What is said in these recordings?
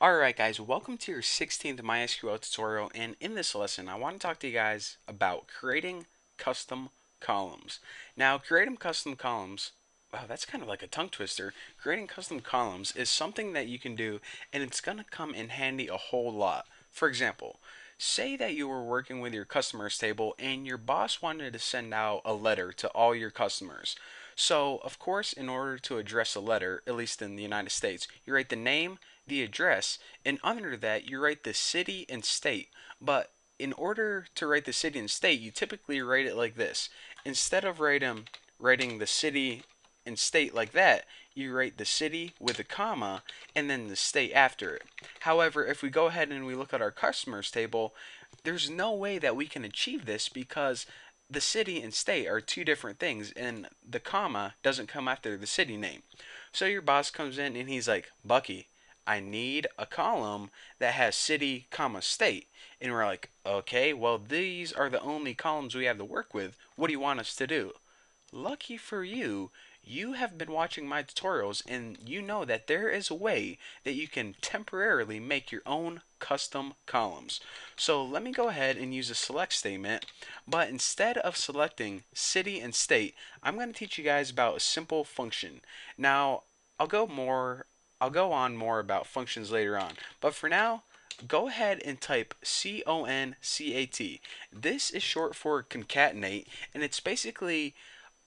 Alright guys, welcome to your 16th MySQL tutorial, and in this lesson I want to talk to you guys about creating custom columns. Now creating custom columns, wow, that's kind of like a tongue twister. Creating custom columns is something that you can do, and it's going to come in handy a whole lot. For example, say that you were working with your customers table and your boss wanted to send out a letter to all your customers. So, of course, in order to address a letter, at least in the United States, you write the name, the address, and under that you write the city and state. But in order to write the city and state, you typically write it like this. Instead of writing the city and state like that, you write the city with a comma and then the state after it. However, if we go ahead and we look at our customers table, there's no way that we can achieve this because the city and state are two different things, and the comma doesn't come after the city name. So your boss comes in and he's like, Bucky, I need a column that has city, comma, state. And we're like, okay, well, these are the only columns we have to work with. What do you want us to do? Lucky for you, you have been watching my tutorials and you know that there is a way that you can temporarily make your own custom columns. So let me go ahead and use a select statement, but instead of selecting city and state, I'm going to teach you guys about a simple function. Now, I'll go on more about functions later on, but for now, go ahead and type concat. This is short for concatenate, and it's basically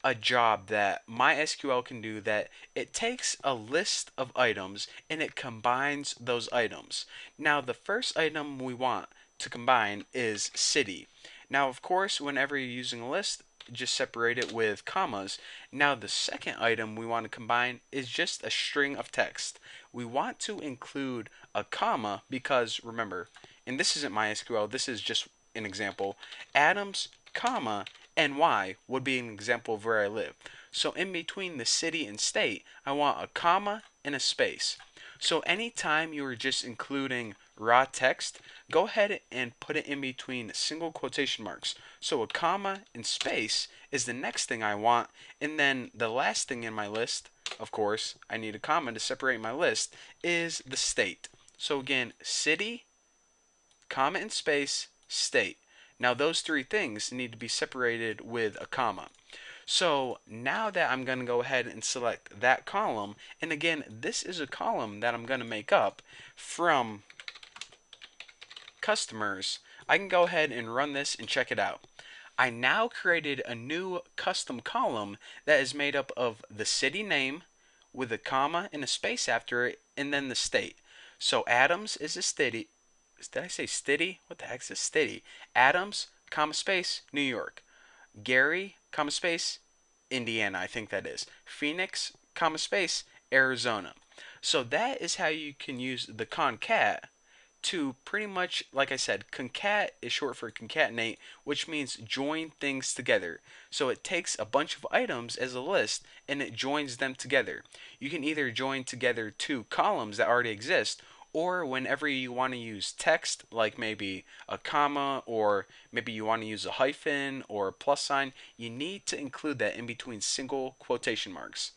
a job that MySQL can do that it takes a list of items and it combines those items. Now, the first item we want to combine is city. Now, of course, whenever you're using a list, just separate it with commas. Now, the second item we want to combine is just a string of text. We want to include a comma because, remember, and this isn't MySQL, this is just an example, Adams, comma, NY would be an example of where I live. So in between the city and state, I want a comma and a space. So anytime you are just including raw text, go ahead and put it in between single quotation marks. So a comma and space is the next thing I want, and then the last thing in my list, of course, I need a comma to separate my list, is the state. So again, city, comma and space, state. Now those three things need to be separated with a comma. So now that I'm going to go ahead and select that column, and again, this is a column that I'm going to make up from customers, I can go ahead and run this and check it out. I now created a new custom column that is made up of the city name with a comma and a space after it, and then the state. So Adams is a city. Did I say stity? What the heck is a stity? Adams, comma space, New York. Gary, comma space, Indiana, I think that is. Phoenix, comma space, Arizona. So that is how you can use the concat to pretty much, like I said, concat is short for concatenate, which means join things together. So it takes a bunch of items as a list and it joins them together. You can either join together two columns that already exist, or whenever you want to use text, like maybe a comma, or maybe you want to use a hyphen or a plus sign, you need to include that in between single quotation marks.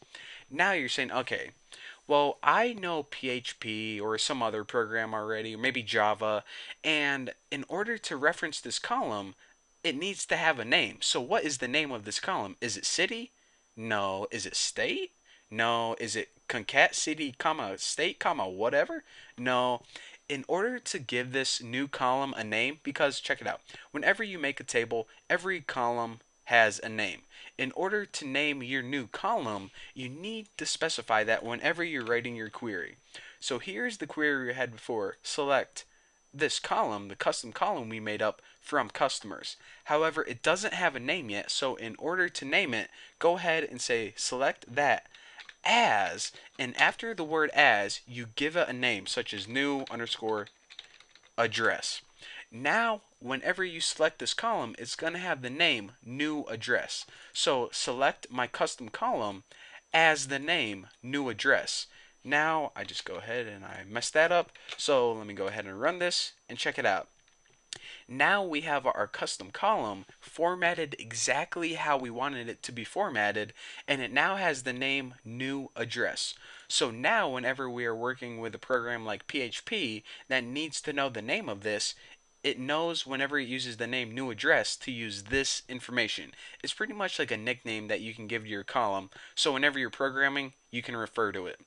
Now you're saying, okay, well, I know PHP or some other program already, or maybe Java, and in order to reference this column, it needs to have a name. So what is the name of this column? Is it city? No. Is it state? No. Is it concat city, comma, state, comma, whatever? No. In order to give this new column a name, because check it out, whenever you make a table, every column has a name. In order to name your new column, you need to specify that whenever you're writing your query. So here's the query we had before. Select this column, the custom column we made up from customers. However, it doesn't have a name yet, so in order to name it, go ahead and say select that as, and after the word as, you give it a name such as new underscore address. Now, whenever you select this column, it's going to have the name new address. So select my custom column as the name new address. Now, I just go ahead and I messed that up. So let me go ahead and run this and check it out. Now we have our custom column formatted exactly how we wanted it to be formatted, and it now has the name new address. So now whenever we are working with a program like PHP that needs to know the name of this, it knows whenever it uses the name new address to use this information. It's pretty much like a nickname that you can give to your column, so whenever you're programming, you can refer to it.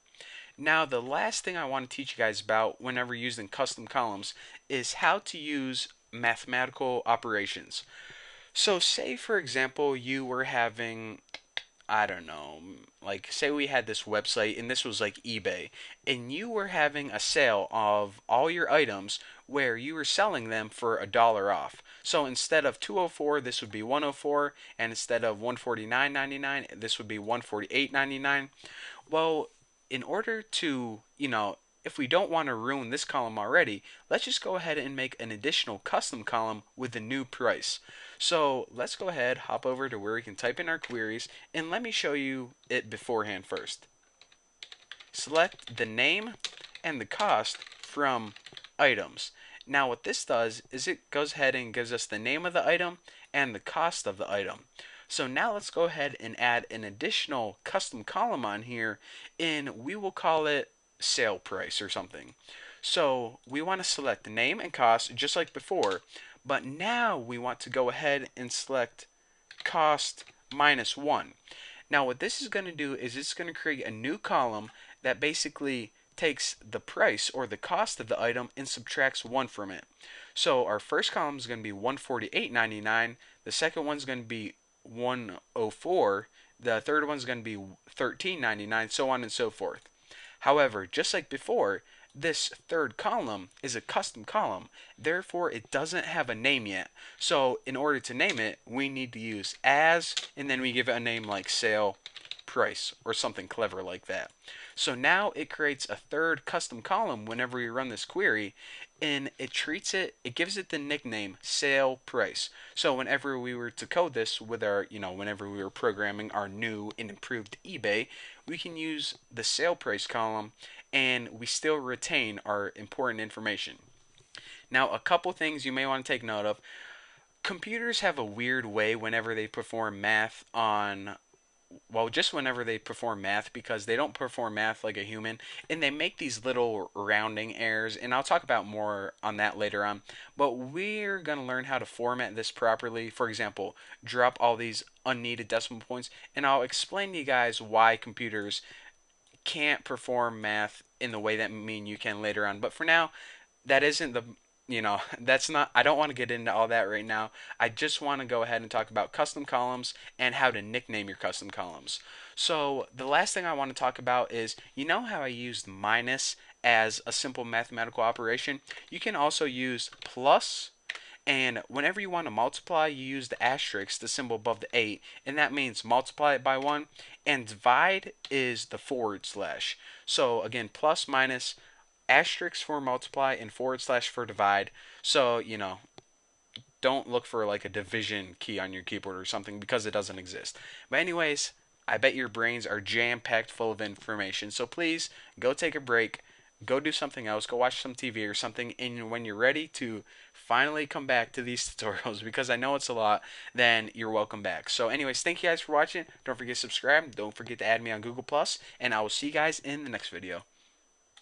Now, the last thing I want to teach you guys about whenever using custom columns is how to use mathematical operations. So, say for example, you were having, I don't know, like say we had this website and this was like eBay, and you were having a sale of all your items where you were selling them for $1 off. So instead of 204, this would be 104, and instead of 149.99, this would be 148.99. Well, in order to, if we don't want to ruin this column already, let's just go ahead and make an additional custom column with the new price. So let's go ahead, hop over to where we can type in our queries, and let me show you it beforehand first. Select the name and the cost from items. Now what this does is it goes ahead and gives us the name of the item and the cost of the item. So now let's go ahead and add an additional custom column on here, and we will call it sale price or something. So we want to select the name and cost just like before, but now we want to go ahead and select cost minus 1. Now what this is going to do is it's going to create a new column that basically takes the price or the cost of the item and subtracts 1 from it. So our first column is going to be 148.99, the second one's going to be 104, the third one's going to be 13.99, so on and so forth. However, just like before, this third column is a custom column, therefore it doesn't have a name yet. So in order to name it, we need to use as, and then we give it a name like sale price or something clever like that. So now it creates a third custom column whenever we run this query, and it gives it the nickname sale price. So whenever we were to code this with our, whenever we were programming our new and improved eBay, we can use the sale price column and we still retain our important information. Now, a couple things you may want to take note of. Computers have a weird way whenever they perform math on, well, just whenever they perform math, because they don't perform math like a human, and they make these little rounding errors, and I'll talk about more on that later on. But we're going to learn how to format this properly. For example, drop all these unneeded decimal points, and I'll explain to you guys why computers can't perform math in the way that me and you can later on. But for now, that isn't the that's not, I don't want to get into all that right now. I just want to go ahead and talk about custom columns and how to nickname your custom columns. So the last thing I want to talk about is, how I used minus as a simple mathematical operation? You can also use plus, and whenever you want to multiply, you use the asterisk, the symbol above the 8, and that means multiply it by 1, and divide is the forward slash. So again, plus, minus, asterisk for multiply, and forward slash for divide. So, don't look for like a division key on your keyboard or something because it doesn't exist. But anyways, I bet your brains are jam-packed full of information. So please go take a break, go do something else, go watch some TV or something, and when you're ready to finally come back to these tutorials, because I know it's a lot, then you're welcome back. So anyways, thank you guys for watching. Don't forget to subscribe. Don't forget to add me on Google+, and I will see you guys in the next video.